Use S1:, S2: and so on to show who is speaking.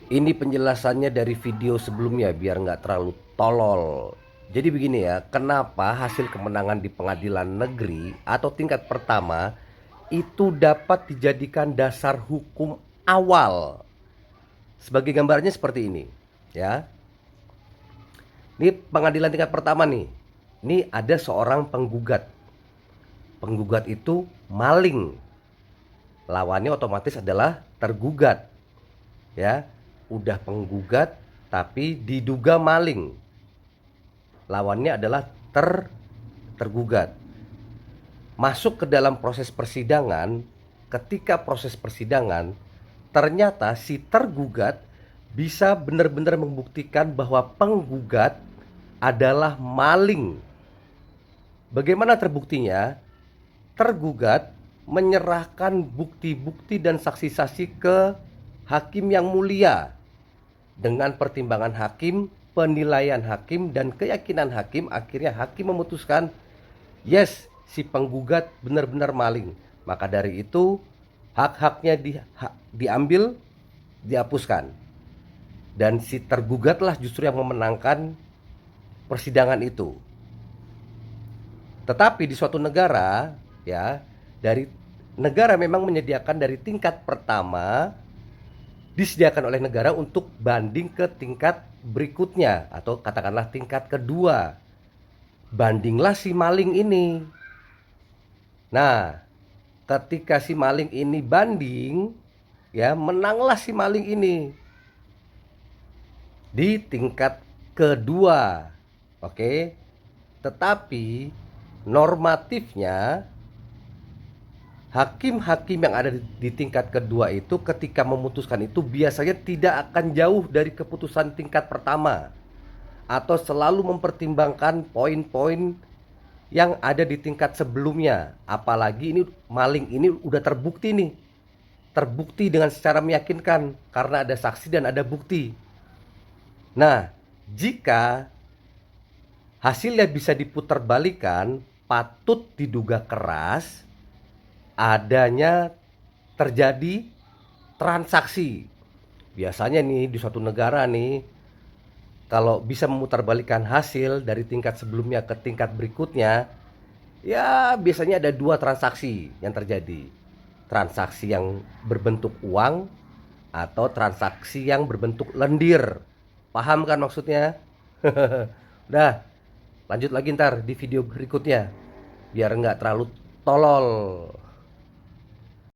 S1: Ini penjelasannya dari video sebelumnya biar nggak terlalu tolol. Jadi begini ya, kenapa hasil kemenangan di pengadilan negeri atau tingkat pertama itu dapat dijadikan dasar hukum awal. Sebagai gambarnya seperti ini, ya. Ini pengadilan tingkat pertama nih. Ini ada seorang penggugat. Penggugat itu maling. Lawannya otomatis adalah tergugat, ya. Udah penggugat tapi diduga maling, lawannya adalah tergugat. Masuk ke dalam proses persidangan. Ketika proses persidangan ternyata si tergugat bisa benar-benar membuktikan bahwa penggugat adalah maling. Bagaimana terbuktinya? Tergugat menyerahkan bukti-bukti dan saksi-saksi ke hakim yang mulia. Dengan pertimbangan hakim, penilaian hakim, dan keyakinan hakim, akhirnya hakim memutuskan, yes, si penggugat benar-benar maling. Maka dari itu, hak-haknya diambil, dihapuskan. Dan si tergugatlah justru yang memenangkan persidangan itu. Tetapi di suatu negara, ya, dari negara memang menyediakan dari tingkat pertama disediakan oleh negara untuk banding ke tingkat berikutnya atau katakanlah tingkat kedua. Bandinglah si maling ini. Nah, ketika si maling ini banding, ya, menanglah si maling ini di tingkat kedua. Oke. Tetapi normatifnya hakim-hakim yang ada di tingkat kedua itu ketika memutuskan itu biasanya tidak akan jauh dari keputusan tingkat pertama, atau selalu mempertimbangkan poin-poin yang ada di tingkat sebelumnya. Apalagi ini maling ini udah terbukti nih. Terbukti dengan secara meyakinkan karena ada saksi dan ada bukti. Nah, jika hasilnya bisa diputarbalikkan, patut diduga keras adanya terjadi transaksi. Biasanya nih di suatu negara nih, kalau bisa memutarbalikkan hasil dari tingkat sebelumnya ke tingkat berikutnya, ya biasanya ada dua transaksi yang terjadi. Transaksi yang berbentuk uang atau transaksi yang berbentuk lendir. Paham kan maksudnya? Udah, lanjut lagi ntar di video berikutnya biar nggak terlalu tolol.